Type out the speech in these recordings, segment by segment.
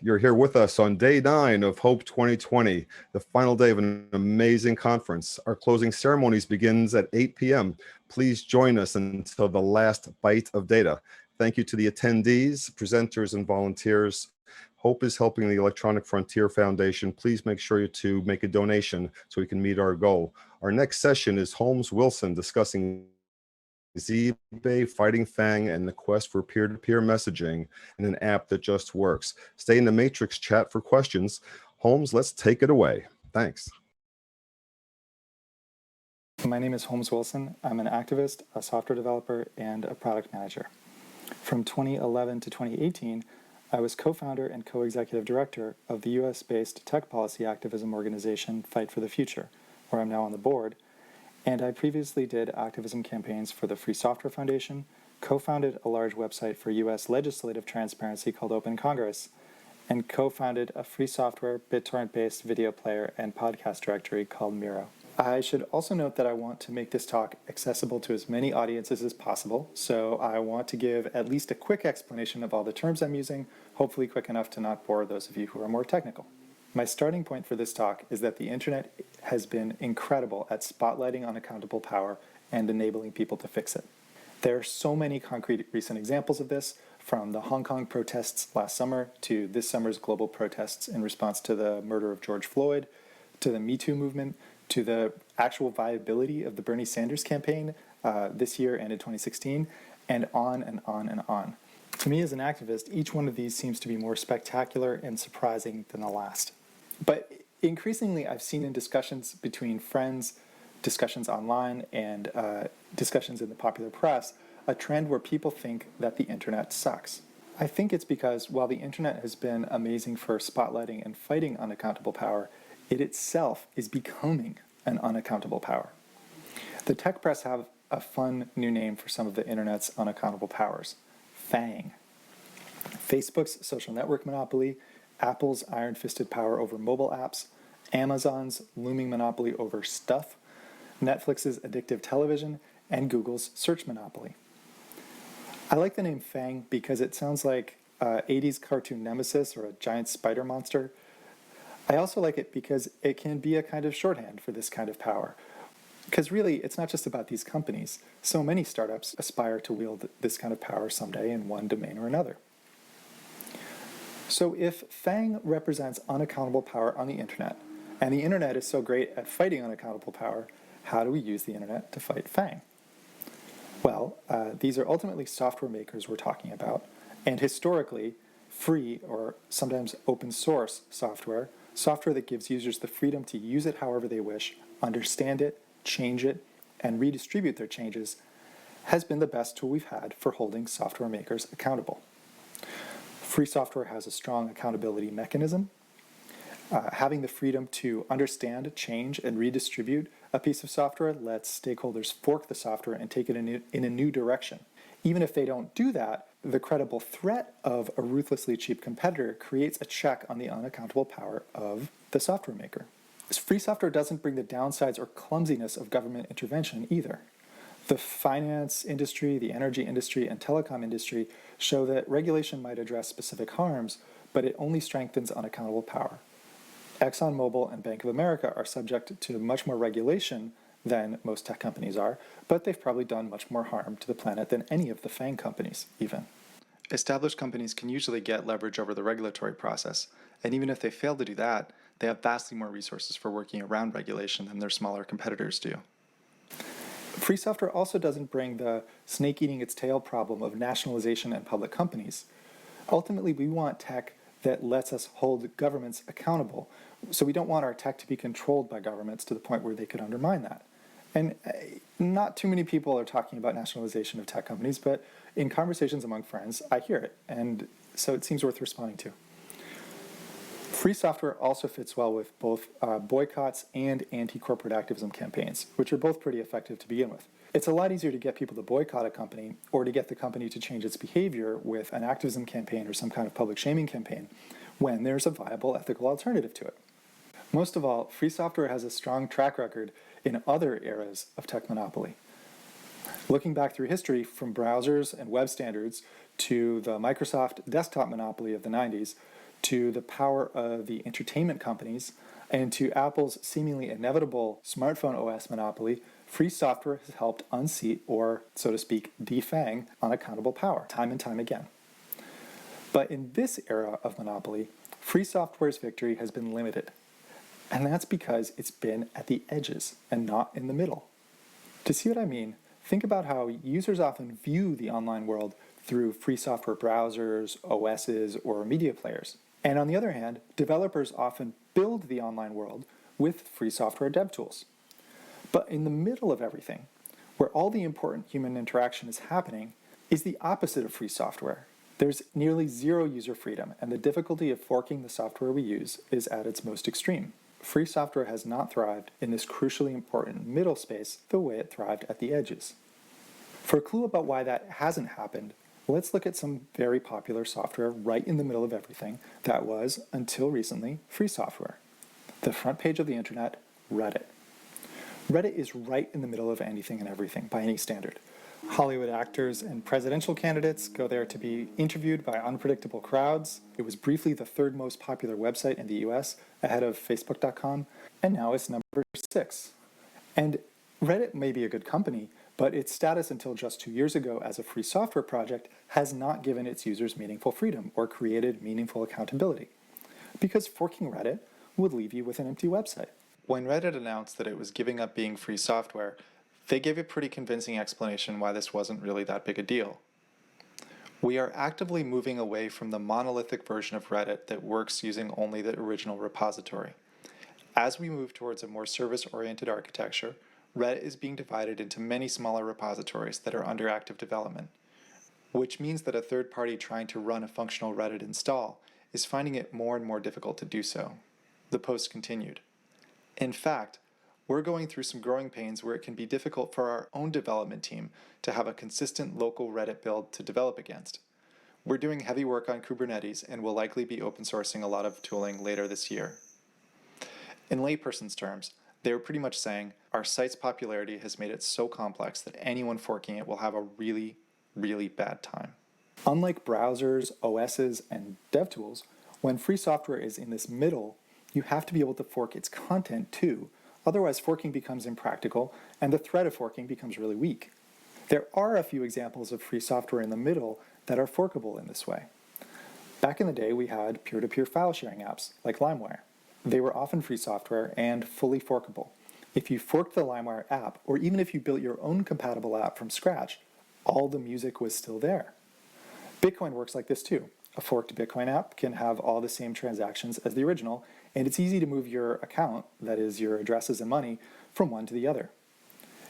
You're here with us on day 9 of Hope 2020, the final day of an amazing conference. Our closing ceremonies begins at 8 p.m. Please join us until the last bite of data. Thank you to the attendees, presenters, and volunteers. Hope is helping the Electronic Frontier Foundation. Please make sure to make a donation so we can meet our goal. Our next session is Holmes Wilson discussing Zbay, fighting FAANG, and the quest for peer-to-peer messaging in an app that just works. Stay in the Matrix chat for questions. Holmes, let's take it away. Thanks. My name is Holmes Wilson. I'm an activist, a software developer, and a product manager. From 2011 to 2018, I was co-founder and co-executive director of the US-based tech policy activism organization Fight for the Future, where I'm now on the board, and I previously did activism campaigns for the Free Software Foundation, co-founded a large website for US legislative transparency called Open Congress, and co-founded a free software BitTorrent-based video player and podcast directory called Miro. I should also note that I want to make this talk accessible to as many audiences as possible, so I want to give at least a quick explanation of all the terms I'm using, hopefully quick enough to not bore those of you who are more technical. My starting point for this talk is that the internet has been incredible at spotlighting unaccountable power and enabling people to fix it. There are so many concrete recent examples of this, from the Hong Kong protests last summer to this summer's global protests in response to the murder of George Floyd, to the Me Too movement, to the actual viability of the Bernie Sanders campaign this year and in 2016, and on and on and on. To me as an activist, each one of these seems to be more spectacular and surprising than the last. But increasingly, I've seen in discussions between friends, discussions online, and discussions in the popular press, a trend where people think that the internet sucks. I think it's because while the internet has been amazing for spotlighting and fighting unaccountable power, it itself is becoming an unaccountable power. The tech press have a fun new name for some of the internet's unaccountable powers: FAANG. Facebook's social network monopoly, Apple's iron-fisted power over mobile apps, Amazon's looming monopoly over stuff, Netflix's addictive television, and Google's search monopoly. I like the name FAANG because it sounds like an 80s cartoon nemesis or a giant spider monster. I also like it because it can be a kind of shorthand for this kind of power. Because really, it's not just about these companies. So many startups aspire to wield this kind of power someday in one domain or another. So if FAANG represents unaccountable power on the internet, and the internet is so great at fighting unaccountable power, how do we use the internet to fight FAANG? Well, these are ultimately software makers we're talking about, and historically, free or sometimes open source software that gives users the freedom to use it however they wish, understand it, change it, and redistribute their changes, has been the best tool we've had for holding software makers accountable. Free software has a strong accountability mechanism. Having the freedom to understand, change, and redistribute a piece of software lets stakeholders fork the software and take it in a new direction. Even if they don't do that, the credible threat of a ruthlessly cheap competitor creates a check on the unaccountable power of the software maker. Free software doesn't bring the downsides or clumsiness of government intervention either. The finance industry, the energy industry, and telecom industry show that regulation might address specific harms, but it only strengthens unaccountable power. ExxonMobil and Bank of America are subject to much more regulation than most tech companies are, but they've probably done much more harm to the planet than any of the FAANG companies, even. Established companies can usually get leverage over the regulatory process, and even if they fail to do that, they have vastly more resources for working around regulation than their smaller competitors do. Free software also doesn't bring the snake eating its tail problem of nationalization and public companies. Ultimately, we want tech that lets us hold governments accountable, so we don't want our tech to be controlled by governments to the point where they could undermine that. And not too many people are talking about nationalization of tech companies, but in conversations among friends, I hear it, and so it seems worth responding to. Free software also fits well with both boycotts and anti-corporate activism campaigns, which are both pretty effective to begin with. It's a lot easier to get people to boycott a company or to get the company to change its behavior with an activism campaign or some kind of public shaming campaign when there's a viable ethical alternative to it. Most of all, free software has a strong track record in other eras of tech monopoly. Looking back through history, from browsers and web standards to the Microsoft desktop monopoly of the 90s, to the power of the entertainment companies, and to Apple's seemingly inevitable smartphone OS monopoly, free software has helped unseat, or so to speak, defang unaccountable power time and time again. But in this era of monopoly, free software's victory has been limited. And that's because it's been at the edges and not in the middle. To see what I mean, think about how users often view the online world through free software browsers, OSs, or media players. And on the other hand, developers often build the online world with free software dev tools. But in the middle of everything, where all the important human interaction is happening, is the opposite of free software. There's nearly zero user freedom, and the difficulty of forking the software we use is at its most extreme. Free software has not thrived in this crucially important middle space the way it thrived at the edges. For a clue about why that hasn't happened, let's look at some very popular software right in the middle of everything that was, until recently, free software. The front page of the internet, Reddit. Reddit is right in the middle of anything and everything by any standard. Hollywood actors and presidential candidates go there to be interviewed by unpredictable crowds. It was briefly the third most popular website in the US, ahead of Facebook.com, and now it's number 6. And Reddit may be a good company, but its status until just 2 years ago as a free software project has not given its users meaningful freedom or created meaningful accountability. Because forking Reddit would leave you with an empty website. When Reddit announced that it was giving up being free software, they gave a pretty convincing explanation why this wasn't really that big a deal. We are actively moving away from the monolithic version of Reddit that works using only the original repository. As we move towards a more service-oriented architecture, Reddit is being divided into many smaller repositories that are under active development, which means that a third party trying to run a functional Reddit install is finding it more and more difficult to do so. The post continued. In fact, we're going through some growing pains where it can be difficult for our own development team to have a consistent local Reddit build to develop against. We're doing heavy work on Kubernetes and will likely be open sourcing a lot of tooling later this year. In layperson's terms, they were pretty much saying, our site's popularity has made it so complex that anyone forking it will have a really, really bad time. Unlike browsers, OSs, and dev tools, when free software is in this middle, you have to be able to fork its content too. Otherwise, forking becomes impractical, and the threat of forking becomes really weak. There are a few examples of free software in the middle that are forkable in this way. Back in the day, we had peer-to-peer file sharing apps like LimeWire. They were often free software and fully forkable. If you forked the LimeWire app, or even if you built your own compatible app from scratch, all the music was still there. Bitcoin works like this too. A forked Bitcoin app can have all the same transactions as the original, and it's easy to move your account, that is your addresses and money, from one to the other.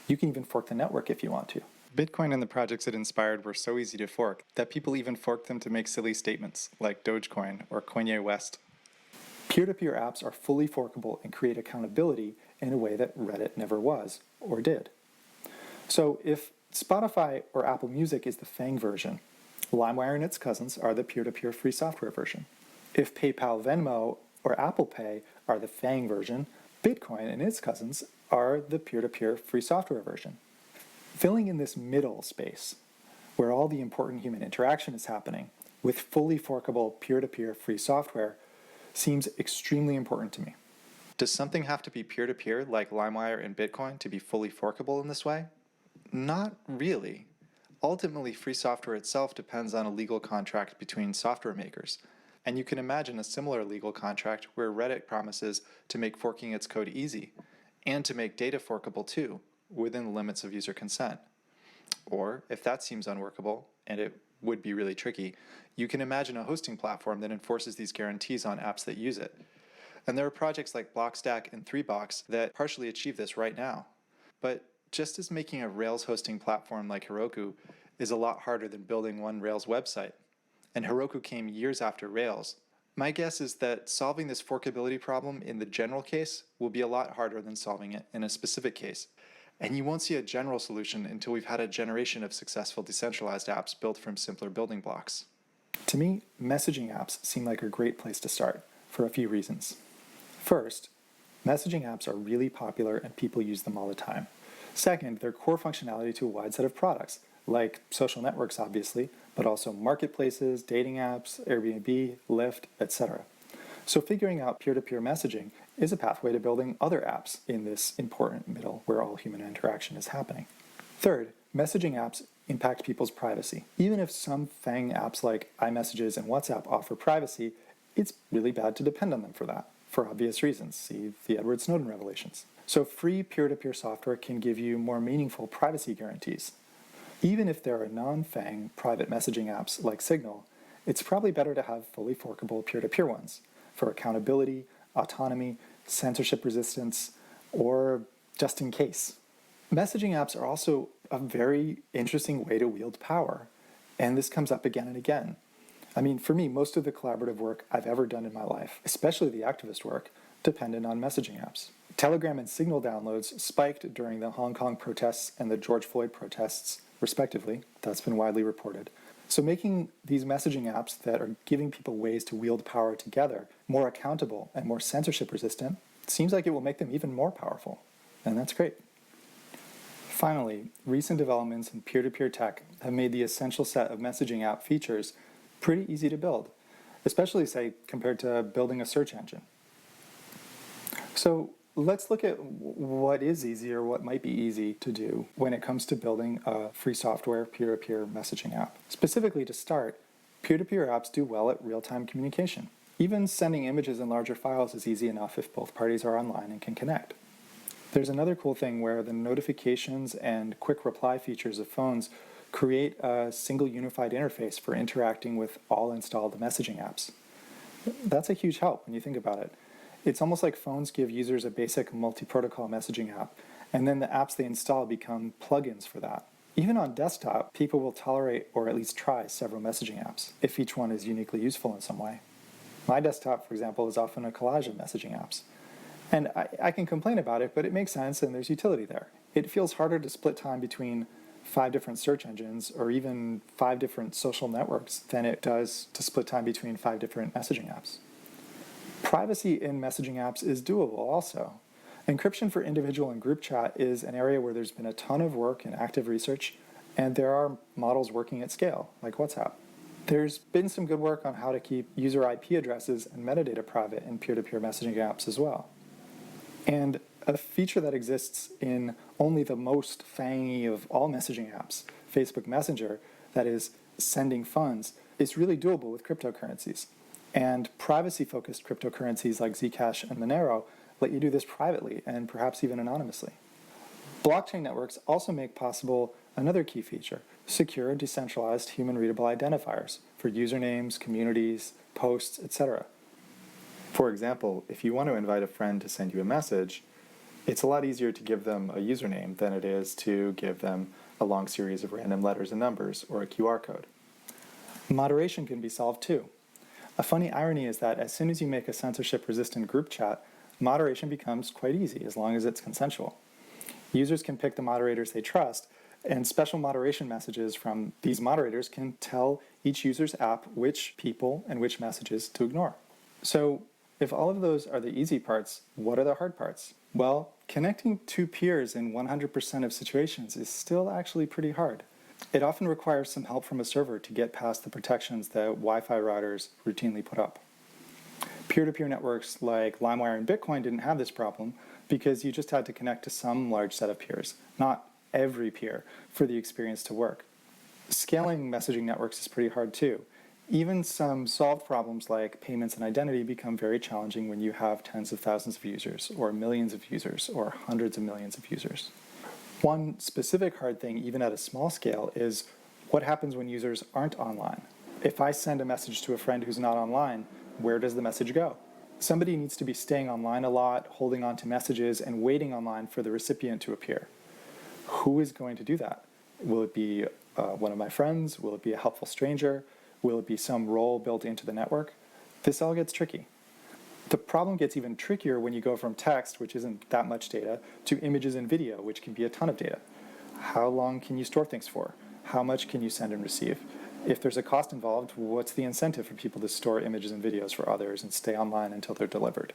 You can even fork the network if you want to. Bitcoin and the projects it inspired were so easy to fork that people even forked them to make silly statements, like Dogecoin or Kanye West. Peer-to-peer apps are fully forkable and create accountability in a way that Reddit never was, or did. So if Spotify or Apple Music is the FAANG version, LimeWire and its cousins are the peer-to-peer free software version. If PayPal, Venmo, or Apple Pay are the FAANG version, Bitcoin and its cousins are the peer-to-peer free software version. Filling in this middle space, where all the important human interaction is happening, with fully forkable peer-to-peer free software, seems extremely important to me. Does something have to be peer-to-peer like LimeWire and Bitcoin to be fully forkable in this way? Not really. Ultimately, free software itself depends on a legal contract between software makers, and you can imagine a similar legal contract where Reddit promises to make forking its code easy, and to make data forkable too, within the limits of user consent. Or, if that seems unworkable, and it would be really tricky, you can imagine a hosting platform that enforces these guarantees on apps that use it. And there are projects like Blockstack and 3box that partially achieve this right now. But just as making a Rails hosting platform like Heroku is a lot harder than building one Rails website, and Heroku came years after Rails, my guess is that solving this forkability problem in the general case will be a lot harder than solving it in a specific case. And you won't see a general solution until we've had a generation of successful decentralized apps built from simpler building blocks. To me, messaging apps seem like a great place to start, for a few reasons. First, messaging apps are really popular and people use them all the time. Second, they're core functionality to a wide set of products, like social networks, obviously, but also marketplaces, dating apps, Airbnb, Lyft, etc. So figuring out peer-to-peer messaging is a pathway to building other apps in this important middle where all human interaction is happening. Third, messaging apps impact people's privacy. Even if some FAANG apps like iMessages and WhatsApp offer privacy, it's really bad to depend on them for that, for obvious reasons. See the Edward Snowden revelations. So free peer-to-peer software can give you more meaningful privacy guarantees. Even if there are non-FAANG private messaging apps like Signal, it's probably better to have fully forkable peer-to-peer ones for accountability, autonomy, censorship resistance, or just in case. Messaging apps are also a very interesting way to wield power, and this comes up again and again. I mean, for me, most of the collaborative work I've ever done in my life, especially the activist work, depended on messaging apps. Telegram and Signal downloads spiked during the Hong Kong protests and the George Floyd protests, respectively. That's been widely reported. So making these messaging apps that are giving people ways to wield power together more accountable and more censorship resistant seems like it will make them even more powerful. And that's great. Finally, recent developments in peer-to-peer tech have made the essential set of messaging app features pretty easy to build, especially, say, compared to building a search engine. So let's look at what is easy or what might be easy to do when it comes to building a free software peer-to-peer messaging app. Specifically, to start, peer-to-peer apps do well at real-time communication. Even sending images in larger files is easy enough if both parties are online and can connect. There's another cool thing where the notifications and quick reply features of phones create a single unified interface for interacting with all installed messaging apps. That's a huge help when you think about it. It's almost like phones give users a basic multi-protocol messaging app, and then the apps they install become plugins for that. Even on desktop, people will tolerate or at least try several messaging apps, if each one is uniquely useful in some way. My desktop, for example, is often a collage of messaging apps. And I can complain about it, but it makes sense and there's utility there. It feels harder to split time between 5 different search engines or even 5 different social networks than it does to split time between 5 different messaging apps. Privacy in messaging apps is doable also. Encryption for individual and group chat is an area where there's been a ton of work and active research, and there are models working at scale, like WhatsApp. There's been some good work on how to keep user IP addresses and metadata private in peer-to-peer messaging apps as well. And a feature that exists in only the most FAANG-y of all messaging apps, Facebook Messenger, that is sending funds, is really doable with cryptocurrencies. And privacy-focused cryptocurrencies like Zcash and Monero let you do this privately and perhaps even anonymously. Blockchain networks also make possible another key feature, secure, decentralized, human-readable identifiers for usernames, communities, posts, etc. For example, if you want to invite a friend to send you a message, it's a lot easier to give them a username than it is to give them a long series of random letters and numbers or a QR code. Moderation can be solved too. A funny irony is that as soon as you make a censorship-resistant group chat, moderation becomes quite easy as long as it's consensual. Users can pick the moderators they trust, and special moderation messages from these moderators can tell each user's app which people and which messages to ignore. So, if all of those are the easy parts, what are the hard parts? Well, connecting two peers in 100% of situations is still actually pretty hard. It often requires some help from a server to get past the protections that Wi-Fi routers routinely put up. Peer-to-peer networks like LimeWire and Bitcoin didn't have this problem because you just had to connect to some large set of peers, not every peer, for the experience to work. Scaling messaging networks is pretty hard too. Even some solved problems like payments and identity become very challenging when you have tens of thousands of users, or millions of users, or hundreds of millions of users. One specific hard thing, even at a small scale, is what happens when users aren't online. If I send a message to a friend who's not online, where does the message go? Somebody needs to be staying online a lot, holding on to messages, and waiting online for the recipient to appear. Who is going to do that? Will it be one of my friends? Will it be a helpful stranger? Will it be some role built into the network? This all gets tricky. The problem gets even trickier when you go from text, which isn't that much data, to images and video, which can be a ton of data. How long can you store things for? How much can you send and receive? If there's a cost involved, what's the incentive for people to store images and videos for others and stay online until they're delivered?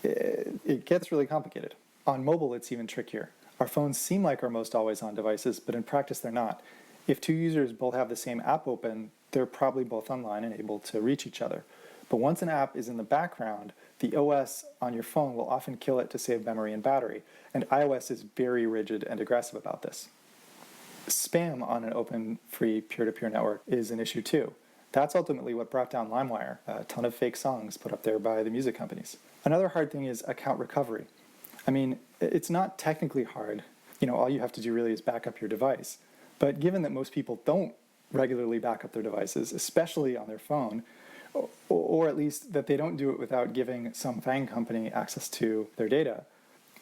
It gets really complicated. On mobile, it's even trickier. Our phones seem like our most always-on devices, but in practice, they're not. If two users both have the same app open, they're probably both online and able to reach each other. But once an app is in the background, the OS on your phone will often kill it to save memory and battery, and iOS is very rigid and aggressive about this. Spam on an open, free, peer-to-peer network is an issue too. That's ultimately what brought down LimeWire, a ton of fake songs put up there by the music companies. Another hard thing is account recovery. I mean, it's not technically hard. All you have to do really is back up your device. But given that most people don't regularly back up their devices, especially on their phone, or at least that they don't do it without giving some FAANG company access to their data,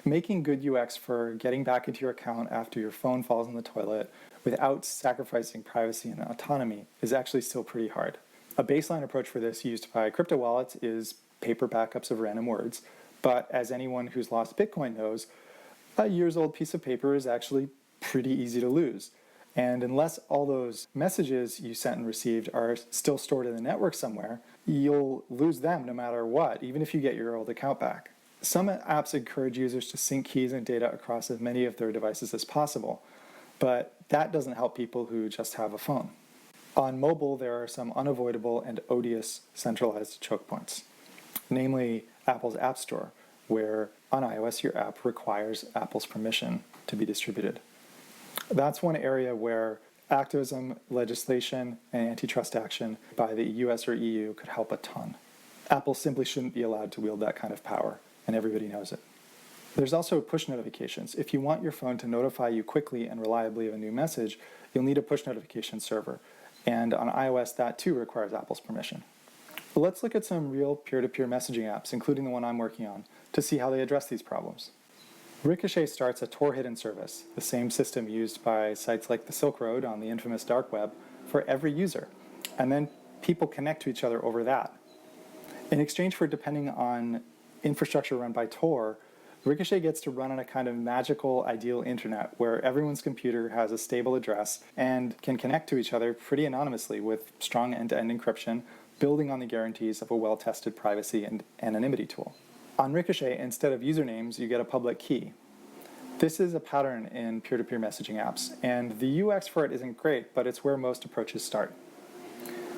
making good UX for getting back into your account after your phone falls in the toilet without sacrificing privacy and autonomy is actually still pretty hard. A baseline approach for this used by crypto wallets is paper backups of random words, but as anyone who's lost Bitcoin knows, a years-old piece of paper is actually pretty easy to lose. And unless all those messages you sent and received are still stored in the network somewhere, you'll lose them no matter what, even if you get your old account back. Some apps encourage users to sync keys and data across as many of their devices as possible, but that doesn't help people who just have a phone. On mobile, there are some unavoidable and odious centralized choke points, namely Apple's App Store, where on iOS your app requires Apple's permission to be distributed. That's one area where activism, legislation, and antitrust action by the US or EU could help a ton. Apple simply shouldn't be allowed to wield that kind of power, and everybody knows it. There's also push notifications. If you want your phone to notify you quickly and reliably of a new message, you'll need a push notification server. And on iOS, that too requires Apple's permission. But let's look at some real peer-to-peer messaging apps, including the one I'm working on, to see how they address these problems. Ricochet starts a Tor hidden service, the same system used by sites like the Silk Road on the infamous dark web, for every user. And then people connect to each other over that. In exchange for depending on infrastructure run by Tor, Ricochet gets to run on a kind of magical ideal internet where everyone's computer has a stable address and can connect to each other pretty anonymously with strong end-to-end encryption, building on the guarantees of a well-tested privacy and anonymity tool. On Ricochet, instead of usernames, you get a public key. This is a pattern in peer-to-peer messaging apps, and the UX for it isn't great, but it's where most approaches start.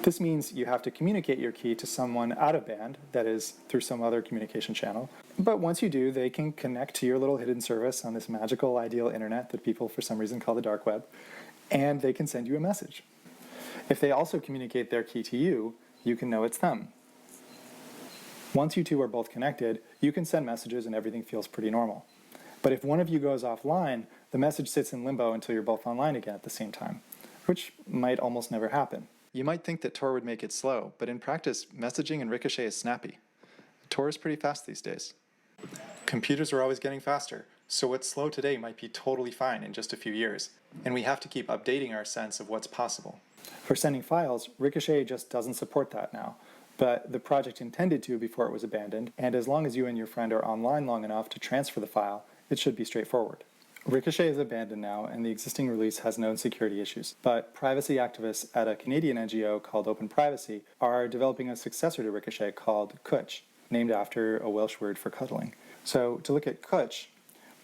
This means you have to communicate your key to someone out of band, that is, through some other communication channel. But once you do, they can connect to your little hidden service on this magical ideal internet that people for some reason call the dark web, and they can send you a message. If they also communicate their key to you, you can know it's them. Once you two are both connected, you can send messages and everything feels pretty normal. But if one of you goes offline, the message sits in limbo until you're both online again at the same time, which might almost never happen. You might think that Tor would make it slow, but in practice, messaging in Ricochet is snappy. Tor is pretty fast these days. Computers are always getting faster, so what's slow today might be totally fine in just a few years, and we have to keep updating our sense of what's possible. For sending files, Ricochet just doesn't support that now, but the project intended to before it was abandoned, and as long as you and your friend are online long enough to transfer the file, it should be straightforward. Ricochet is abandoned now, and the existing release has known security issues, but privacy activists at a Canadian NGO called Open Privacy are developing a successor to Ricochet called Cwtch, named after a Welsh word for cuddling. So to look at Cwtch,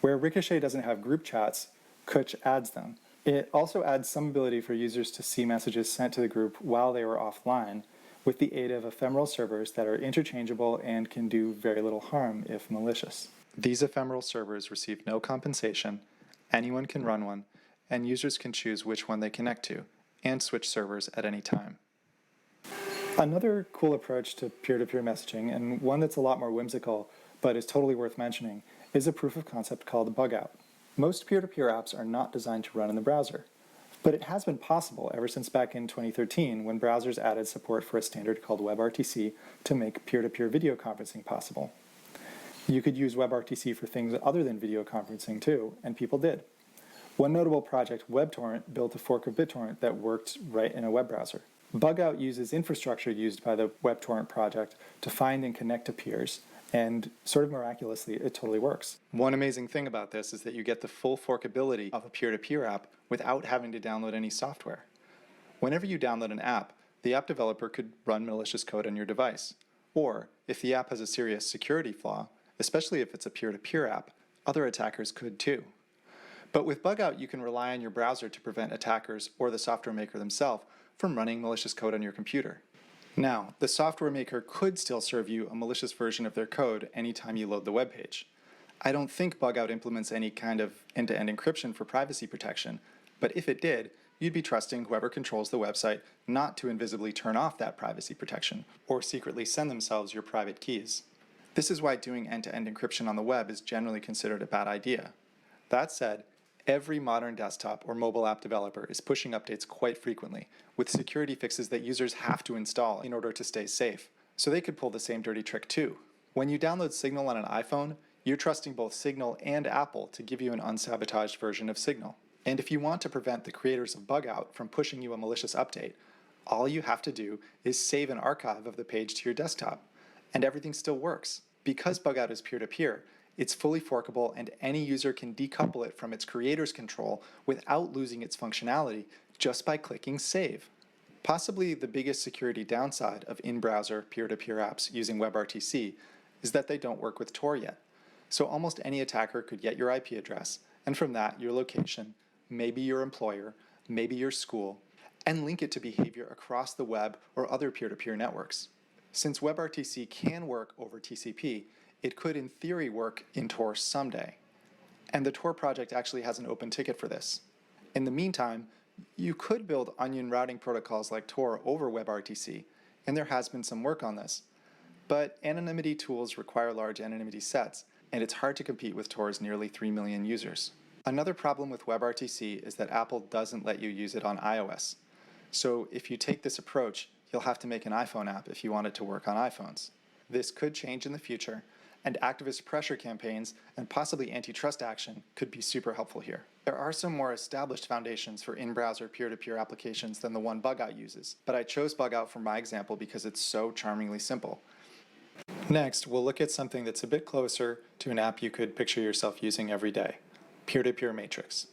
where Ricochet doesn't have group chats, Cwtch adds them. It also adds some ability for users to see messages sent to the group while they were offline, with the aid of ephemeral servers that are interchangeable and can do very little harm if malicious. These ephemeral servers receive no compensation, anyone can run one, and users can choose which one they connect to, and switch servers at any time. Another cool approach to peer-to-peer messaging, and one that's a lot more whimsical, but is totally worth mentioning, is a proof of concept called bug out. Most peer-to-peer apps are not designed to run in the browser, but it has been possible ever since back in 2013 when browsers added support for a standard called WebRTC to make peer-to-peer video conferencing possible. You could use WebRTC for things other than video conferencing too, and people did. One notable project, WebTorrent, built a fork of BitTorrent that worked right in a web browser. Bugout uses infrastructure used by the WebTorrent project to find and connect to peers, and sort of miraculously, it totally works. One amazing thing about this is that you get the full forkability of a peer-to-peer app without having to download any software. Whenever you download an app, the app developer could run malicious code on your device. Or, if the app has a serious security flaw, especially if it's a peer-to-peer app, other attackers could too. But with bug out, you can rely on your browser to prevent attackers or the software maker themselves from running malicious code on your computer. Now, the software maker could still serve you a malicious version of their code anytime you load the web page. I don't think bug out implements any kind of end-to-end encryption for privacy protection, but if it did, you'd be trusting whoever controls the website not to invisibly turn off that privacy protection or secretly send themselves your private keys. This is why doing end-to-end encryption on the web is generally considered a bad idea. That said, every modern desktop or mobile app developer is pushing updates quite frequently, with security fixes that users have to install in order to stay safe. So they could pull the same dirty trick too. When you download Signal on an iPhone, you're trusting both Signal and Apple to give you an unsabotaged version of Signal. And if you want to prevent the creators of bug out from pushing you a malicious update, all you have to do is save an archive of the page to your desktop, and everything still works. Because bug out is peer-to-peer, it's fully forkable and any user can decouple it from its creator's control without losing its functionality just by clicking save. Possibly the biggest security downside of in-browser peer-to-peer apps using WebRTC is that they don't work with Tor yet. So almost any attacker could get your IP address, and from that, your location, maybe your employer, maybe your school, and link it to behavior across the web or other peer-to-peer networks. Since WebRTC can work over TCP, it could in theory work in Tor someday. And the Tor project actually has an open ticket for this. In the meantime, you could build onion routing protocols like Tor over WebRTC, and there has been some work on this. But anonymity tools require large anonymity sets, and it's hard to compete with Tor's nearly 3 million users. Another problem with WebRTC is that Apple doesn't let you use it on iOS. So if you take this approach, you'll have to make an iPhone app if you want it to work on iPhones. This could change in the future, and activist pressure campaigns and possibly antitrust action could be super helpful here. There are some more established foundations for in-browser peer-to-peer applications than the one bug out uses, but I chose bug out for my example because it's so charmingly simple. Next, we'll look at something that's a bit closer to an app you could picture yourself using every day, peer-to-peer Matrix.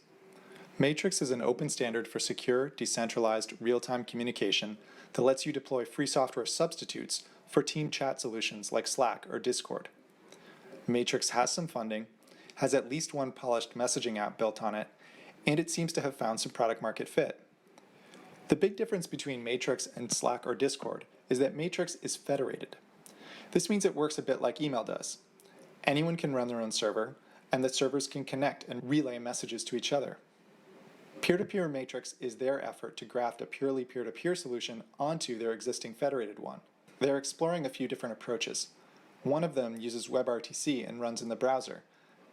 Matrix is an open standard for secure, decentralized, real-time communication that lets you deploy free software substitutes for team chat solutions like Slack or Discord. Matrix has some funding, has at least one polished messaging app built on it, and it seems to have found some product market fit. The big difference between Matrix and Slack or Discord is that Matrix is federated. This means it works a bit like email does. Anyone can run their own server, and the servers can connect and relay messages to each other. Peer-to-peer Matrix is their effort to graft a purely peer-to-peer solution onto their existing federated one. They're exploring a few different approaches. One of them uses WebRTC and runs in the browser,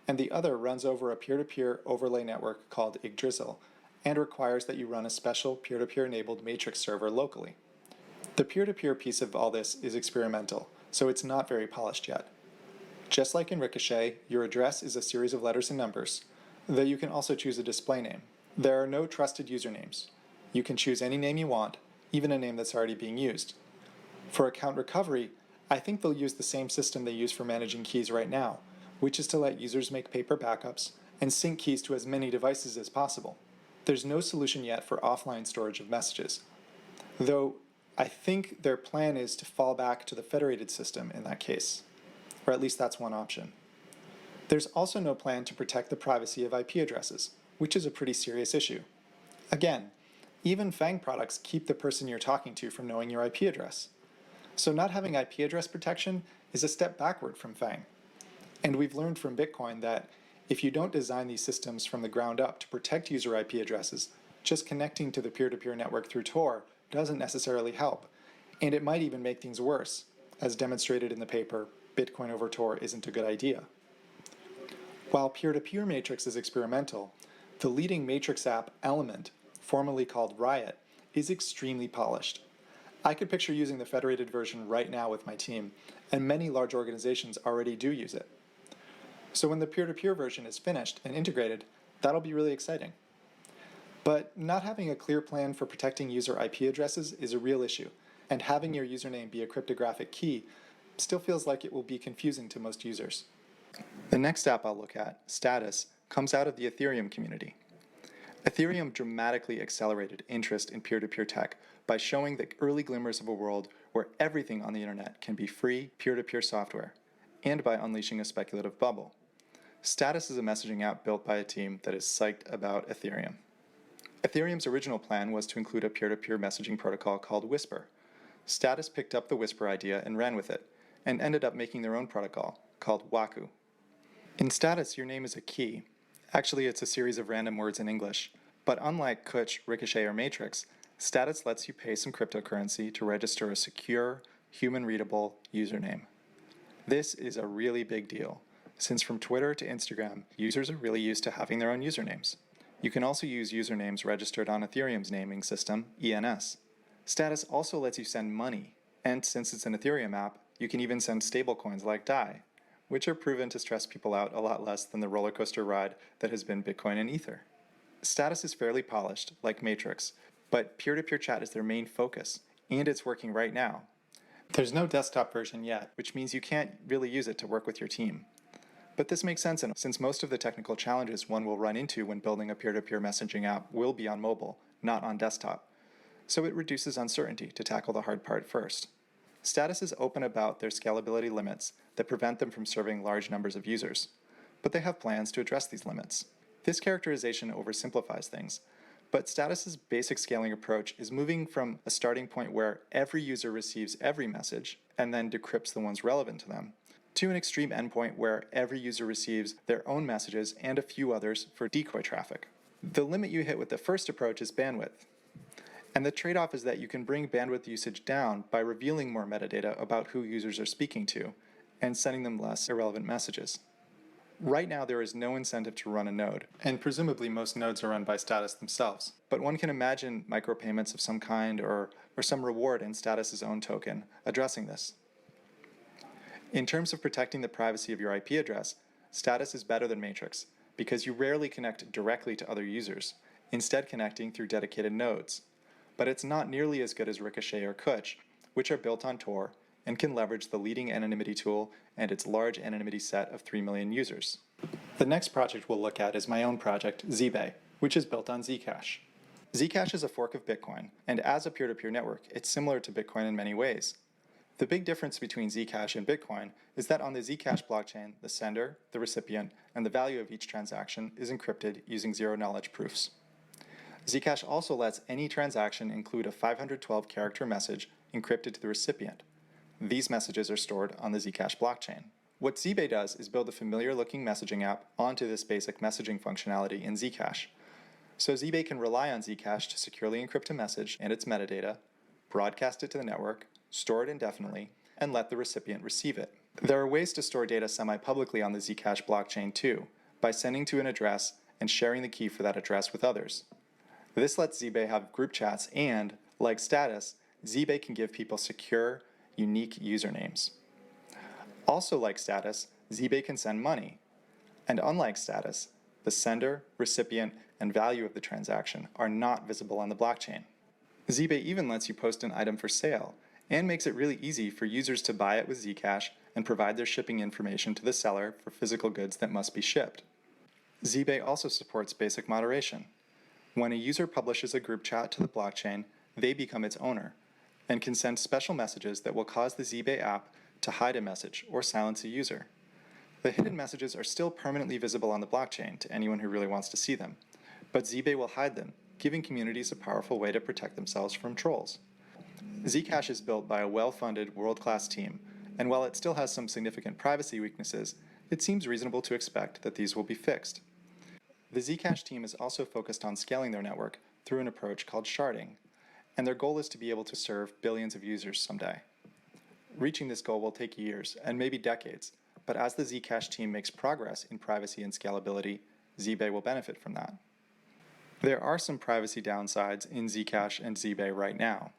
and the other runs over a peer-to-peer overlay network called Yggdrasil and requires that you run a special peer-to-peer enabled Matrix server locally. The peer-to-peer piece of all this is experimental, so it's not very polished yet. Just like in Ricochet, your address is a series of letters and numbers, though you can also choose a display name. There are no trusted usernames. You can choose any name you want, even a name that's already being used. For account recovery, I think they'll use the same system they use for managing keys right now, which is to let users make paper backups and sync keys to as many devices as possible. There's no solution yet for offline storage of messages, though I think their plan is to fall back to the federated system in that case, or at least that's one option. There's also no plan to protect the privacy of IP addresses, which is a pretty serious issue. Again, even FAANG products keep the person you're talking to from knowing your IP address. So not having IP address protection is a step backward from FAANG. And we've learned from Bitcoin that if you don't design these systems from the ground up to protect user IP addresses, just connecting to the peer-to-peer network through Tor doesn't necessarily help, and it might even make things worse. As demonstrated in the paper, Bitcoin over Tor isn't a good idea. While peer-to-peer Matrix is experimental, the leading Matrix app, Element, formerly called Riot, is extremely polished. I could picture using the federated version right now with my team, and many large organizations already do use it. So when the peer-to-peer version is finished and integrated, that'll be really exciting. But not having a clear plan for protecting user IP addresses is a real issue, and having your username be a cryptographic key still feels like it will be confusing to most users. The next app I'll look at, Status, comes out of the Ethereum community. Ethereum dramatically accelerated interest in peer-to-peer tech by showing the early glimmers of a world where everything on the internet can be free peer-to-peer software, and by unleashing a speculative bubble. Status is a messaging app built by a team that is psyched about Ethereum. Ethereum's original plan was to include a peer-to-peer messaging protocol called Whisper. Status picked up the Whisper idea and ran with it, and ended up making their own protocol, called Waku. In Status, your name is a key. Actually, it's a series of random words in English. But unlike Kuch, Ricochet, or Matrix, Status lets you pay some cryptocurrency to register a secure, human-readable username. This is a really big deal, since from Twitter to Instagram, users are really used to having their own usernames. You can also use usernames registered on Ethereum's naming system, ENS. Status also lets you send money, and since it's an Ethereum app, you can even send stablecoins like DAI, which are proven to stress people out a lot less than the roller coaster ride that has been Bitcoin and Ether. Status is fairly polished, like Matrix, but peer-to-peer chat is their main focus, and it's working right now. There's no desktop version yet, which means you can't really use it to work with your team. But this makes sense since most of the technical challenges one will run into when building a peer-to-peer messaging app will be on mobile, not on desktop. So it reduces uncertainty to tackle the hard part first. Status is open about their scalability limits that prevent them from serving large numbers of users, but they have plans to address these limits. This characterization oversimplifies things, but Status's basic scaling approach is moving from a starting point where every user receives every message and then decrypts the ones relevant to them, to an extreme endpoint where every user receives their own messages and a few others for decoy traffic. The limit you hit with the first approach is bandwidth. And the trade-off is that you can bring bandwidth usage down by revealing more metadata about who users are speaking to and sending them less irrelevant messages. Right now, there is no incentive to run a node, and presumably most nodes are run by Status themselves. But one can imagine micropayments of some kind or some reward in Status's own token addressing this. In terms of protecting the privacy of your IP address, Status is better than Matrix because you rarely connect directly to other users, instead connecting through dedicated nodes. But it's not nearly as good as Ricochet or Kuch, which are built on Tor and can leverage the leading anonymity tool and its large anonymity set of 3 million users. The next project we'll look at is my own project, Zbay, which is built on Zcash. Zcash is a fork of Bitcoin, and as a peer-to-peer network, it's similar to Bitcoin in many ways. The big difference between Zcash and Bitcoin is that on the Zcash blockchain, the sender, the recipient, and the value of each transaction is encrypted using zero-knowledge proofs. Zcash also lets any transaction include a 512-character message encrypted to the recipient. These messages are stored on the Zcash blockchain. What Zbay does is build a familiar-looking messaging app onto this basic messaging functionality in Zcash. So Zbay can rely on Zcash to securely encrypt a message and its metadata, broadcast it to the network, store it indefinitely, and let the recipient receive it. There are ways to store data semi-publicly on the Zcash blockchain too, by sending to an address and sharing the key for that address with others. This lets Zbay have group chats and, like Status, Zbay can give people secure, unique usernames. Also like Status, Zbay can send money. And unlike Status, the sender, recipient, and value of the transaction are not visible on the blockchain. Zbay even lets you post an item for sale and makes it really easy for users to buy it with Zcash and provide their shipping information to the seller for physical goods that must be shipped. Zbay also supports basic moderation. When a user publishes a group chat to the blockchain, they become its owner and can send special messages that will cause the Zbay app to hide a message or silence a user. The hidden messages are still permanently visible on the blockchain to anyone who really wants to see them, but Zbay will hide them, giving communities a powerful way to protect themselves from trolls. Zcash is built by a well-funded, world-class team, and while it still has some significant privacy weaknesses, it seems reasonable to expect that these will be fixed. The Zcash team is also focused on scaling their network through an approach called sharding, and their goal is to be able to serve billions of users someday. Reaching this goal will take years and maybe decades, but as the Zcash team makes progress in privacy and scalability, Zbay will benefit from that. There are some privacy downsides in Zcash and Zbay right now.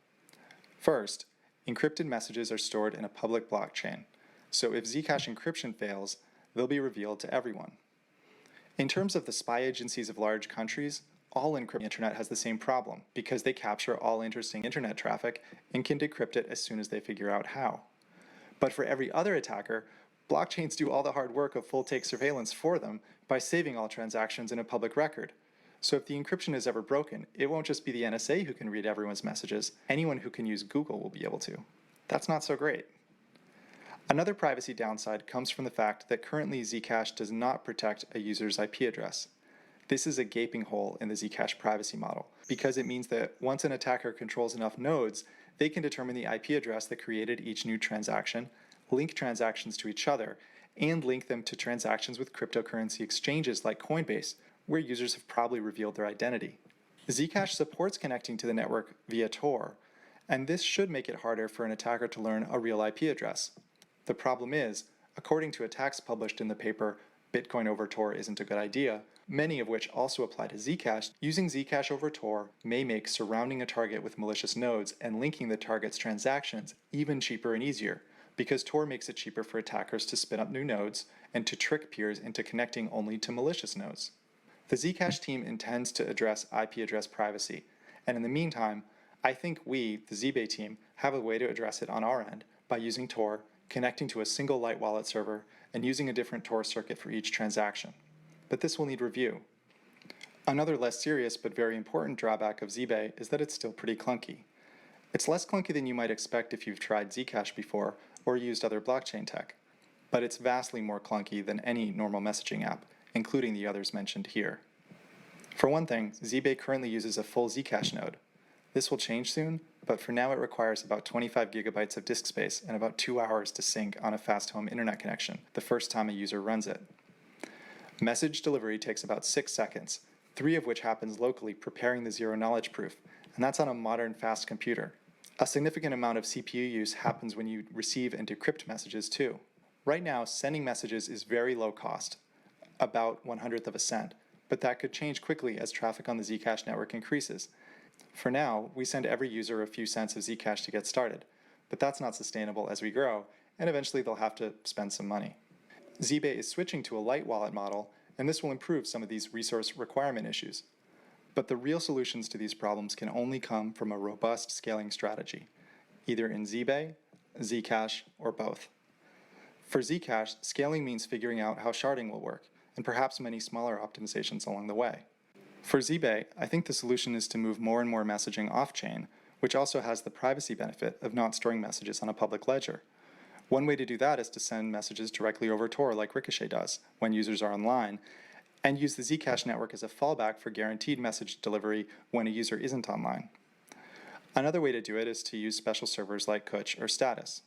First, encrypted messages are stored in a public blockchain, so if Zcash encryption fails, they'll be revealed to everyone. In terms of the spy agencies of large countries, all encrypted internet has the same problem because they capture all interesting internet traffic and can decrypt it as soon as they figure out how. But for every other attacker, blockchains do all the hard work of full-take surveillance for them by saving all transactions in a public record. So if the encryption is ever broken, it won't just be the NSA who can read everyone's messages, anyone who can use Google will be able to. That's not so great. Another privacy downside comes from the fact that currently Zcash does not protect a user's IP address. This is a gaping hole in the Zcash privacy model because it means that once an attacker controls enough nodes, they can determine the IP address that created each new transaction, link transactions to each other, and link them to transactions with cryptocurrency exchanges like Coinbase, where users have probably revealed their identity. Zcash supports connecting to the network via Tor, and this should make it harder for an attacker to learn a real IP address. The problem is, according to attacks published in the paper Bitcoin over Tor Isn't a Good Idea, many of which also apply to Zcash, using Zcash over Tor may make surrounding a target with malicious nodes and linking the target's transactions even cheaper and easier, because Tor makes it cheaper for attackers to spin up new nodes and to trick peers into connecting only to malicious nodes. The Zcash team intends to address IP address privacy, and in the meantime, I think we, the Zbay team, have a way to address it on our end by using Tor, connecting to a single light wallet server, and using a different Tor circuit for each transaction. But this will need review. Another less serious but very important drawback of Zbay is that it's still pretty clunky. It's less clunky than you might expect if you've tried Zcash before or used other blockchain tech, but it's vastly more clunky than any normal messaging app, including the others mentioned here. For one thing, Zbay currently uses a full Zcash node. This will change soon, but for now it requires about 25 gigabytes of disk space and about 2 hours to sync on a fast home internet connection the first time a user runs it. Message delivery takes about 6 seconds, 3 of which happens locally preparing the zero-knowledge proof, and that's on a modern fast computer. A significant amount of CPU use happens when you receive and decrypt messages too. Right now, sending messages is very low cost, about 1/100th of a cent, but that could change quickly as traffic on the Zcash network increases. For now, we send every user a few cents of Zcash to get started, but that's not sustainable as we grow, and eventually they'll have to spend some money. Zbay is switching to a light wallet model, and this will improve some of these resource requirement issues. But the real solutions to these problems can only come from a robust scaling strategy, either in Zbay, Zcash, or both. For Zcash, scaling means figuring out how sharding will work, and perhaps many smaller optimizations along the way. For Zbay, I think the solution is to move more and more messaging off-chain, which also has the privacy benefit of not storing messages on a public ledger. One way to do that is to send messages directly over Tor like Ricochet does when users are online, and use the Zcash network as a fallback for guaranteed message delivery when a user isn't online. Another way to do it is to use special servers like Kuch or Status.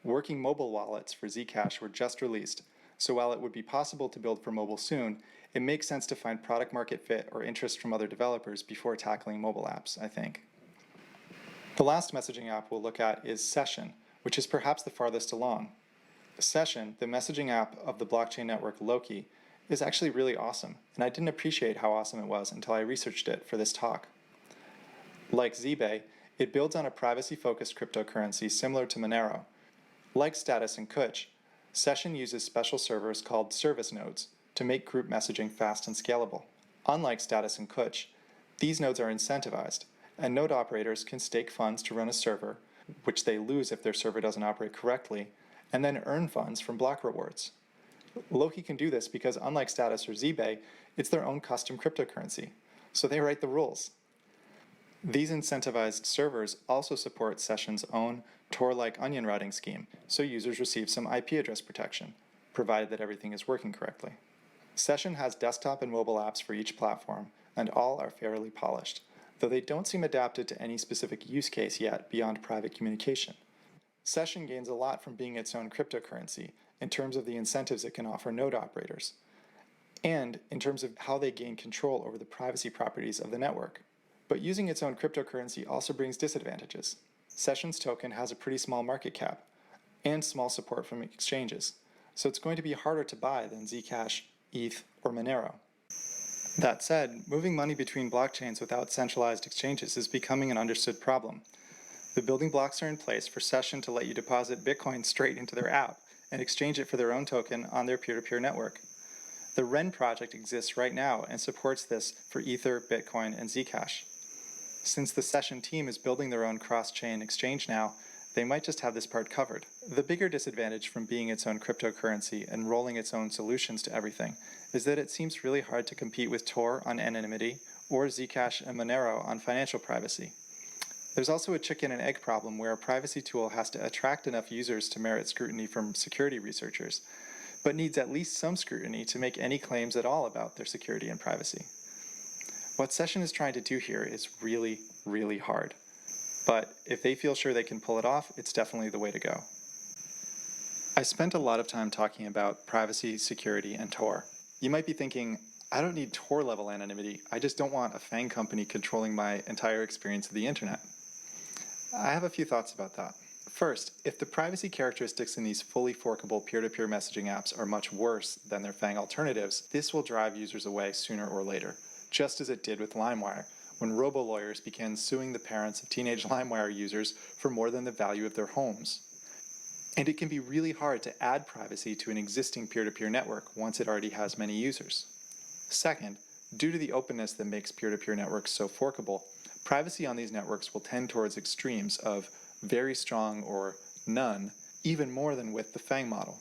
Working mobile wallets for Zcash were just released, so while it would be possible to build for mobile soon, it makes sense to find product market fit or interest from other developers before tackling mobile apps, I think. The last messaging app we'll look at is Session, which is perhaps the farthest along. Session, the messaging app of the blockchain network Loki, is actually really awesome, and I didn't appreciate how awesome it was until I researched it for this talk. Like Zbay, it builds on a privacy-focused cryptocurrency similar to Monero. Like Status and Kuch, Session uses special servers called service nodes to make group messaging fast and scalable. Unlike Status and Kuch, these nodes are incentivized, and node operators can stake funds to run a server, which they lose if their server doesn't operate correctly, and then earn funds from block rewards. Loki can do this because, unlike Status or Zbay, it's their own custom cryptocurrency, so they write the rules. These incentivized servers also support Session's own Tor-like onion routing scheme, so users receive some IP address protection, provided that everything is working correctly. Session has desktop and mobile apps for each platform, and all are fairly polished, though they don't seem adapted to any specific use case yet beyond private communication. Session gains a lot from being its own cryptocurrency in terms of the incentives it can offer node operators, and in terms of how they gain control over the privacy properties of the network. But using its own cryptocurrency also brings disadvantages. Session's token has a pretty small market cap and small support from exchanges, so it's going to be harder to buy than Zcash, ETH, or Monero. That said, moving money between blockchains without centralized exchanges is becoming an understood problem. The building blocks are in place for Session to let you deposit Bitcoin straight into their app and exchange it for their own token on their peer-to-peer network. The Ren project exists right now and supports this for Ether, Bitcoin, and Zcash. Since the Session team is building their own cross-chain exchange now, they might just have this part covered. The bigger disadvantage from being its own cryptocurrency and rolling its own solutions to everything is that it seems really hard to compete with Tor on anonymity or Zcash and Monero on financial privacy. There's also a chicken and egg problem where a privacy tool has to attract enough users to merit scrutiny from security researchers, but needs at least some scrutiny to make any claims at all about their security and privacy. What Session is trying to do here is really, really hard. But if they feel sure they can pull it off, it's definitely the way to go. I spent a lot of time talking about privacy, security, and Tor. You might be thinking, I don't need Tor level anonymity, I just don't want a FAANG company controlling my entire experience of the internet. I have a few thoughts about that. First, if the privacy characteristics in these fully forkable peer-to-peer messaging apps are much worse than their FAANG alternatives, this will drive users away sooner or later, just as it did with LimeWire, when robo-lawyers began suing the parents of teenage LimeWire users for more than the value of their homes. And it can be really hard to add privacy to an existing peer-to-peer network once it already has many users. Second, due to the openness that makes peer-to-peer networks so forkable, privacy on these networks will tend towards extremes of very strong or none, even more than with the FAANG model.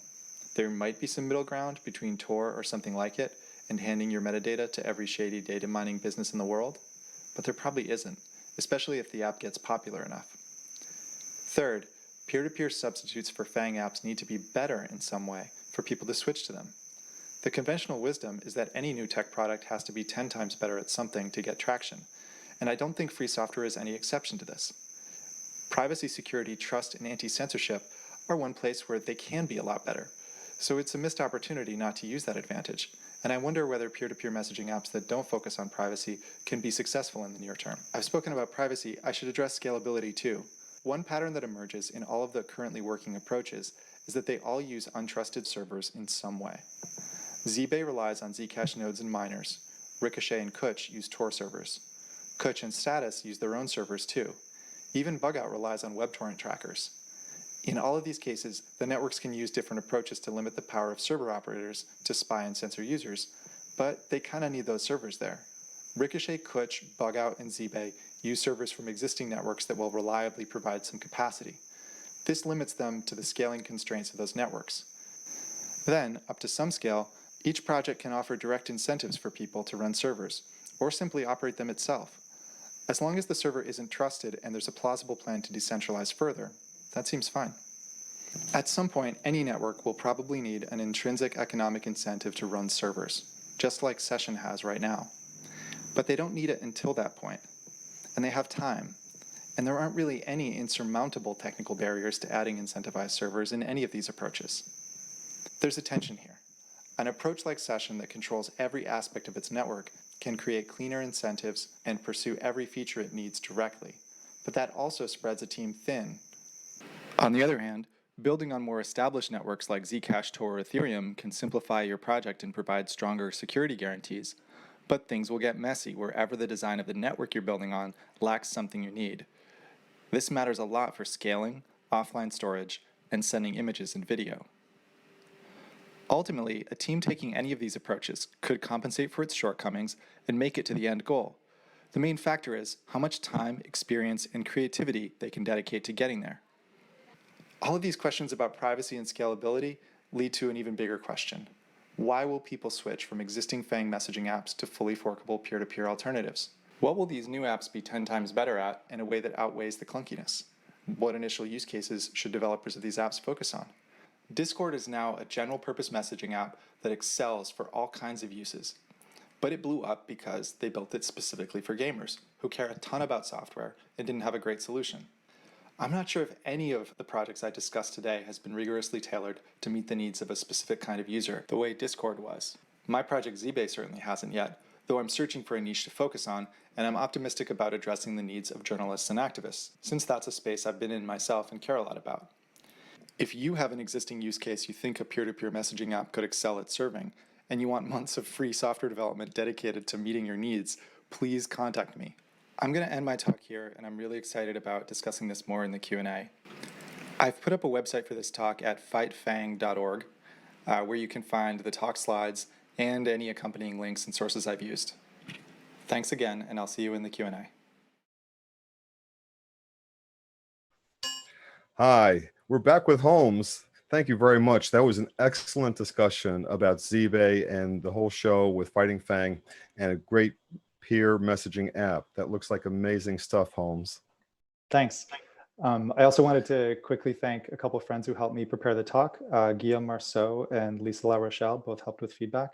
There might be some middle ground between Tor or something like it and handing your metadata to every shady data mining business in the world, but there probably isn't, especially if the app gets popular enough. Third, peer-to-peer substitutes for FAANG apps need to be better in some way for people to switch to them. The conventional wisdom is that any new tech product has to be 10 times better at something to get traction, and I don't think free software is any exception to this. Privacy, security, trust, and anti-censorship are one place where they can be a lot better, so it's a missed opportunity not to use that advantage, and I wonder whether peer-to-peer messaging apps that don't focus on privacy can be successful in the near term. I've spoken about privacy, I should address scalability too. One pattern that emerges in all of the currently working approaches is that they all use untrusted servers in some way. Zbay relies on Zcash nodes and miners. Ricochet and Kuch use Tor servers. Kuch and Status use their own servers too. Even Bugout relies on WebTorrent trackers. In all of these cases, the networks can use different approaches to limit the power of server operators to spy and censor users, but they kind of need those servers there. Ricochet, Kuch, Bugout, and Zbay use servers from existing networks that will reliably provide some capacity. This limits them to the scaling constraints of those networks. Then, up to some scale, each project can offer direct incentives for people to run servers, or simply operate them itself. As long as the server isn't trusted and there's a plausible plan to decentralize further, that seems fine. At some point, any network will probably need an intrinsic economic incentive to run servers, just like Session has right now. But they don't need it until that point, and they have time. And there aren't really any insurmountable technical barriers to adding incentivized servers in any of these approaches. There's a tension here. An approach like Session that controls every aspect of its network can create cleaner incentives and pursue every feature it needs directly, but that also spreads a team thin. On the other hand, building on more established networks like Zcash, Tor, or Ethereum can simplify your project and provide stronger security guarantees, but things will get messy wherever the design of the network you're building on lacks something you need. This matters a lot for scaling, offline storage, and sending images and video. Ultimately, a team taking any of these approaches could compensate for its shortcomings and make it to the end goal. The main factor is how much time, experience, and creativity they can dedicate to getting there. All of these questions about privacy and scalability lead to an even bigger question. Why will people switch from existing FAANG messaging apps to fully forkable peer-to-peer alternatives? What will these new apps be 10 times better at in a way that outweighs the clunkiness? What initial use cases should developers of these apps focus on? Discord is now a general-purpose messaging app that excels for all kinds of uses. But it blew up because they built it specifically for gamers, who care a ton about software and didn't have a great solution. I'm not sure if any of the projects I discussed today has been rigorously tailored to meet the needs of a specific kind of user, the way Discord was. My project Zbay certainly hasn't yet, though I'm searching for a niche to focus on, and I'm optimistic about addressing the needs of journalists and activists, since that's a space I've been in myself and care a lot about. If you have an existing use case you think a peer-to-peer messaging app could excel at serving, and you want months of free software development dedicated to meeting your needs, please contact me. I'm going to end my talk here, and I'm really excited about discussing this more in the Q&A. I've put up a website for this talk at fightfang.org, where you can find the talk slides and any accompanying links and sources I've used. Thanks again, and I'll see you in the Q&A. Hi, we're back with Holmes. Thank you very much. That was an excellent discussion about Zbay and the whole show with Fighting FAANG and a great peer messaging app. That looks like amazing stuff, Holmes. Thanks. I also wanted to quickly thank a couple of friends who helped me prepare the talk. Guillaume Marceau and Lisa La Rochelle both helped with feedback.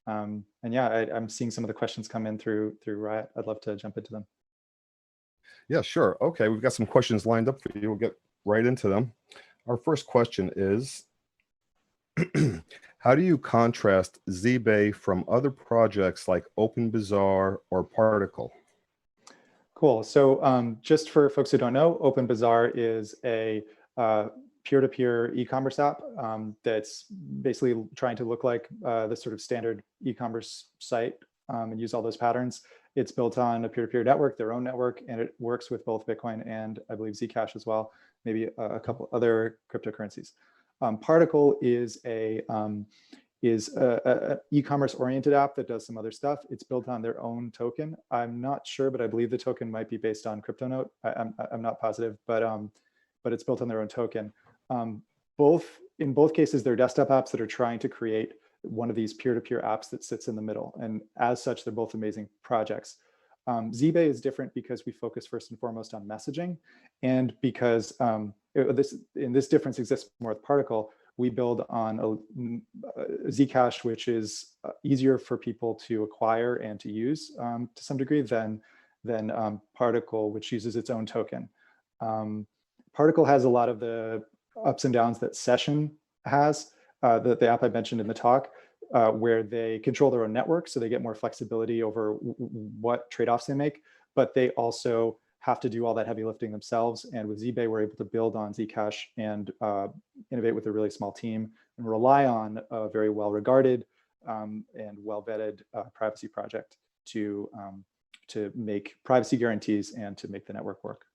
And yeah, I'm seeing some of the questions come in through Riot. I'd love to jump into them. Yeah, sure. Okay, we've got some questions lined up for you. We'll get right into them. Our first question is, how do you contrast Zbay from other projects like OpenBazaar or Particle? Cool. So just for folks who don't know, OpenBazaar is a peer-to-peer e-commerce app that's basically trying to look like the sort of standard e-commerce site and use all those patterns. It's built on a peer-to-peer network, their own network, and it works with both Bitcoin and I believe Zcash as well, maybe a couple other cryptocurrencies. Particle is a e-commerce oriented app that does some other stuff. It's built on their own token. I'm not sure, but I believe the token might be based on CryptoNote. I'm not positive, but it's built on their own token. In both cases, they're desktop apps that are trying to create one of these peer-to-peer apps that sits in the middle. And as such, they're both amazing projects. Zbay is different because we focus first and foremost on messaging, and because this difference exists more with Particle. We build on a Zcash, which is easier for people to acquire and to use to some degree than Particle, which uses its own token. Particle has a lot of the ups and downs that Session has, the app I mentioned in the talk, where they control their own network, so they get more flexibility over what trade-offs they make, but they also have to do all that heavy lifting themselves. And with Zbay, we're able to build on Zcash and innovate with a really small team and rely on a very well-regarded and well-vetted privacy project to make privacy guarantees and to make the network work.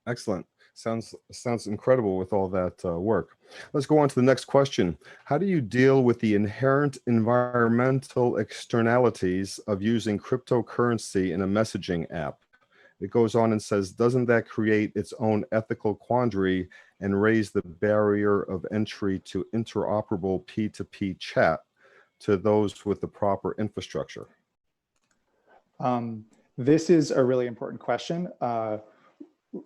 Excellent. Sounds incredible with all that work. Let's go on to the next question. How do you deal with the inherent environmental externalities of using cryptocurrency in a messaging app? It goes on and says, doesn't that create its own ethical quandary and raise the barrier of entry to interoperable P2P chat to those with the proper infrastructure? This is a really important question.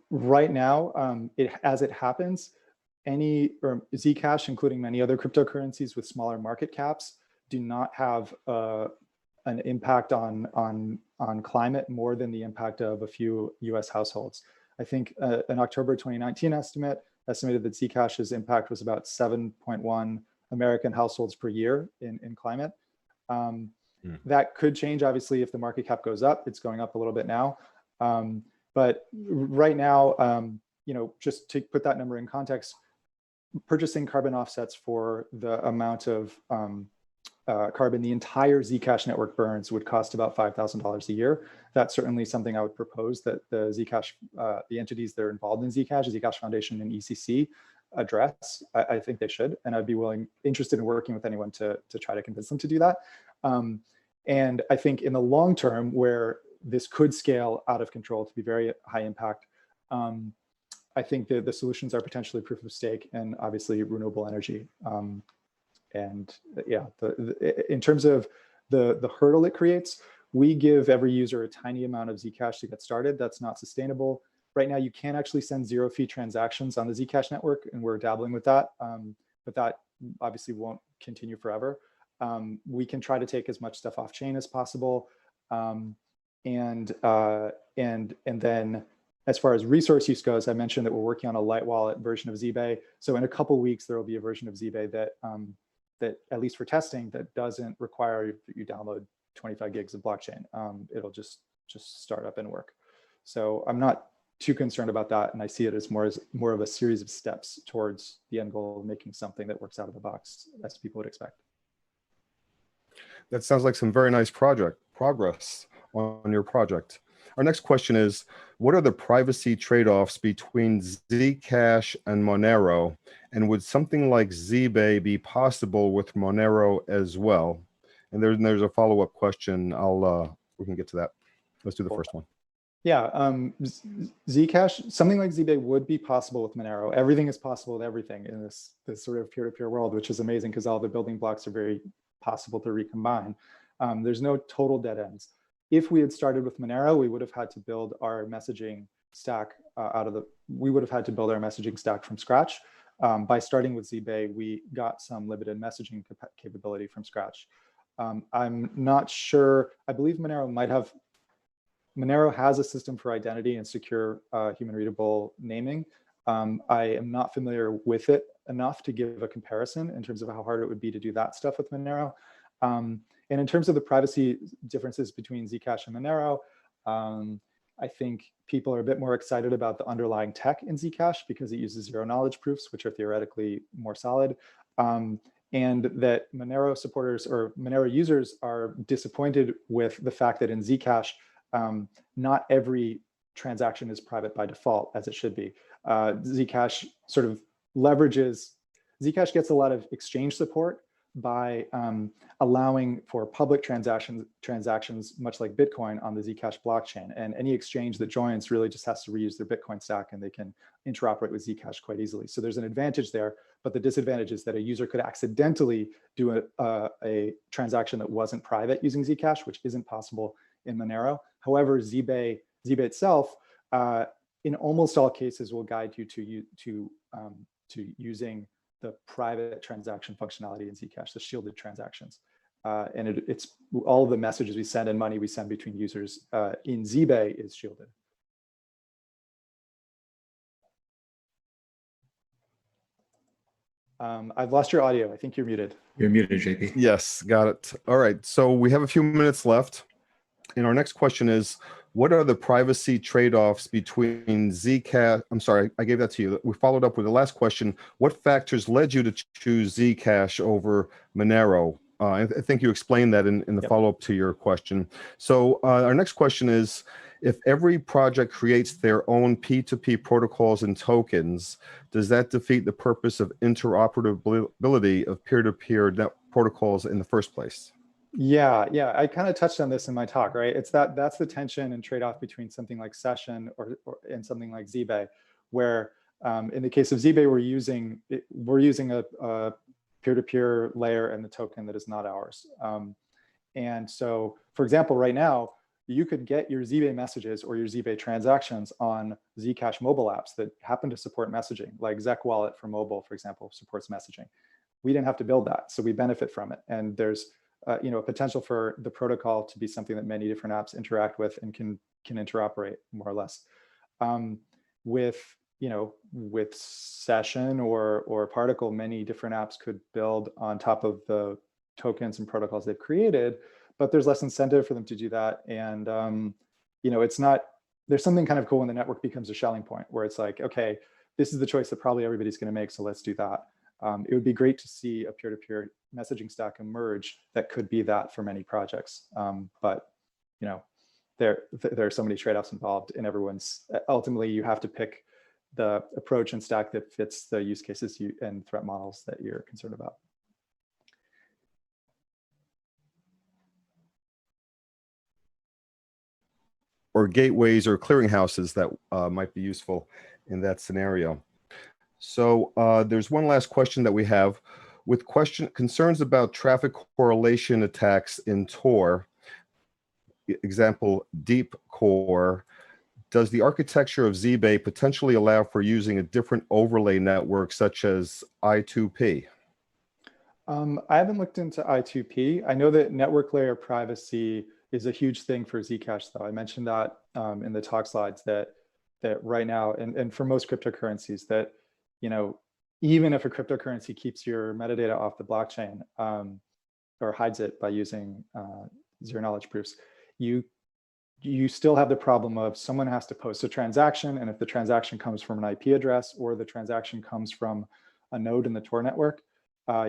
Right now, as it happens, Zcash, including many other cryptocurrencies with smaller market caps, do not have an impact on climate more than the impact of a few US households. I think an October 2019 estimated that Zcash's impact was about 7.1 American households per year in climate. That could change, obviously, if the market cap goes up. It's going up a little bit now. But right now, just to put that number in context, purchasing carbon offsets for the amount of carbon the entire Zcash network burns would cost about $5,000 a year. That's certainly something I would propose that the Zcash, the entities that are involved in Zcash, Zcash Foundation and ECC, address. I think they should, and I'd be interested in working with anyone to try to convince them to do that. And I think in the long term, where this could scale out of control to be very high impact, I think the solutions are potentially proof of stake and obviously renewable energy. And yeah, in terms of the hurdle it creates, we give every user a tiny amount of Zcash to get started. That's not sustainable. Right now, you can actually send zero-fee transactions on the Zcash network, and we're dabbling with that. But that obviously won't continue forever. We can try to take as much stuff off chain as possible. And then as far as resource use goes, I mentioned that we're working on a light wallet version of Zbay. So in a couple of weeks, there will be a version of Zbay that, at least for testing, that doesn't require that you download 25 gigs of blockchain. It'll just start up and work. So I'm not too concerned about that, and I see it as more of a series of steps towards the end goal of making something that works out of the box, as people would expect. That sounds like some very nice progress on your project. Our next question is, what are the privacy trade-offs between Zcash and Monero? And would something like Zbay be possible with Monero as well? And there's a follow-up question. We can get to that. Let's do the first one. Yeah, Zcash, something like Zbay would be possible with Monero. Everything is possible with everything in this sort of peer-to-peer world, which is amazing because all the building blocks are very possible to recombine. There's no total dead ends. if we had started with Monero, we would have had to build our messaging stack we would have had to build our messaging stack from scratch. By starting with Zbay, we got some limited messaging capability from scratch. I'm not sure, I believe Monero has a system for identity and secure human readable naming. I am not familiar with it enough to give a comparison in terms of how hard it would be to do that stuff with Monero. And in terms of the privacy differences between Zcash and Monero, I think people are a bit more excited about the underlying tech in Zcash because it uses zero knowledge proofs, which are theoretically more solid. And that Monero supporters or Monero users are disappointed with the fact that in Zcash, not every transaction is private by default, as it should be. Zcash sort of Zcash gets a lot of exchange support by allowing for public transactions, much like Bitcoin on the Zcash blockchain. And any exchange that joins really just has to reuse their Bitcoin stack and they can interoperate with Zcash quite easily. So there's an advantage there, but the disadvantage is that a user could accidentally do a transaction that wasn't private using Zcash, which isn't possible in Monero. However, Zbay itself, in almost all cases, will guide you to using the private transaction functionality in Zcash, the shielded transactions. And it's all of the messages we send and money we send between users in Zbay is shielded. I've lost your audio. I think you're muted. You're muted, JP. Yes, got it. All right, so we have a few minutes left. And our next question is, what are the privacy trade-offs between Zcash? I'm sorry, I gave that to you. We followed up with the last question. What factors led you to choose Zcash over Monero? I think you explained that in the follow-up to your question. So our next question is, if every project creates their own P2P protocols and tokens, does that defeat the purpose of interoperability of peer-to-peer net protocols in the first place? Yeah, I kind of touched on this in my talk, right? That's the tension and trade-off between something like Session and something like Zbay, where in the case of Zbay, we're using a peer-to-peer layer and the token that is not ours. And so, for example, right now, you could get your Zbay messages or your Zbay transactions on Zcash mobile apps that happen to support messaging, like Zec Wallet for mobile, for example, supports messaging. We didn't have to build that, so we benefit from it. And there's a potential for the protocol to be something that many different apps interact with and can interoperate more or less. With Session or Particle, many different apps could build on top of the tokens and protocols they've created, but there's less incentive for them to do that. And there's something kind of cool when the network becomes a Schelling point where it's like, okay, this is the choice that probably everybody's going to make, so let's do that. It would be great to see a peer-to-peer messaging stack emerge that could be that for many projects. But there are so many trade-offs involved, and ultimately you have to pick the approach and stack that fits the use cases and threat models that you're concerned about. Or gateways or clearinghouses that might be useful in that scenario. So there's one last question that we have. With concerns about traffic correlation attacks in Tor, example, deep core, does the architecture of Zbay potentially allow for using a different overlay network such as I2P? I haven't looked into I2P. I know that network layer privacy is a huge thing for Zcash, though. I mentioned that in the talk slides that right now, and for most cryptocurrencies, that even if a cryptocurrency keeps your metadata off the blockchain or hides it by using zero knowledge proofs, you still have the problem of someone has to post a transaction, and if the transaction comes from an IP address or the transaction comes from a node in the Tor network,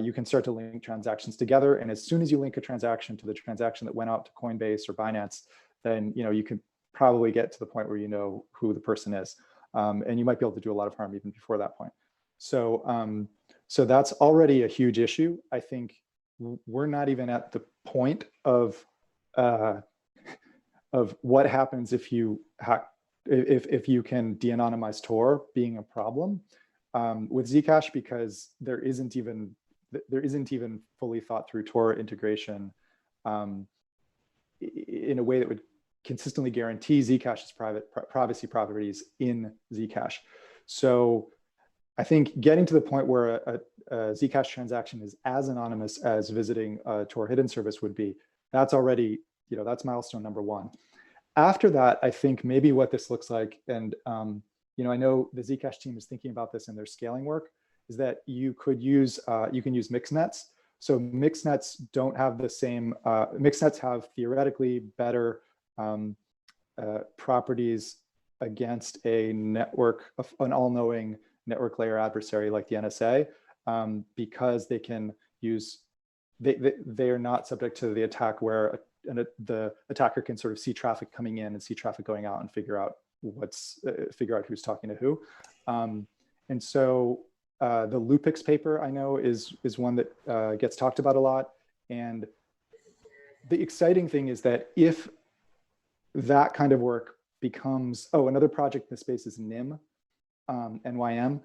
you can start to link transactions together. And as soon as you link a transaction to the transaction that went out to Coinbase or Binance, then you can probably get to the point where you know who the person is, and you might be able to do a lot of harm even before that point. So that's already a huge issue. I think we're not even at the point of what happens if you can de-anonymize Tor being a problem with Zcash, because there isn't even fully thought through Tor integration in a way that would consistently guarantee Zcash's privacy properties in Zcash. So I think getting to the point where a Zcash transaction is as anonymous as visiting a Tor hidden service would be, that's already, that's milestone number one. After that, I think maybe what this looks like, and I know the Zcash team is thinking about this in their scaling work, is that you can use mixed nets. So mixed nets don't have the same, mixed nets have theoretically better properties against a network, an all-knowing network layer adversary like the NSA, because they can use, they are not subject to the attack where the attacker can sort of see traffic coming in and see traffic going out and figure out who's talking to who. And so the Lupix paper I know is one that gets talked about a lot. And the exciting thing is that if that kind of work becomes, another project in the space is NIM, NYM.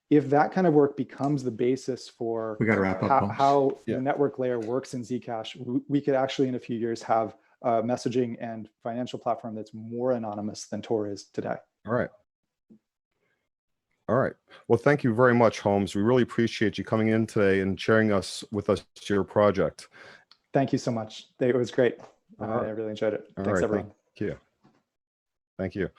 If that kind of work becomes the basis for We got to wrap up. how the network layer works in Zcash, we could actually in a few years have a messaging and financial platform that's more anonymous than Tor is today. All right. All right. Well, thank you very much, Holmes. We really appreciate you coming in today and sharing with us your project. Thank you so much. It was great. Right. I really enjoyed it. All Thanks, right, everyone. Thank you. Thank you.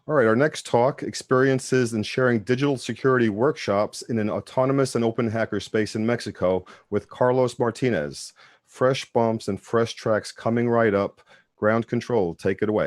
All right, our next talk, experiences in sharing digital security workshops in an autonomous and open hacker space in Mexico with Carlos Martinez. Fresh bumps and fresh tracks coming right up. Ground control, take it away.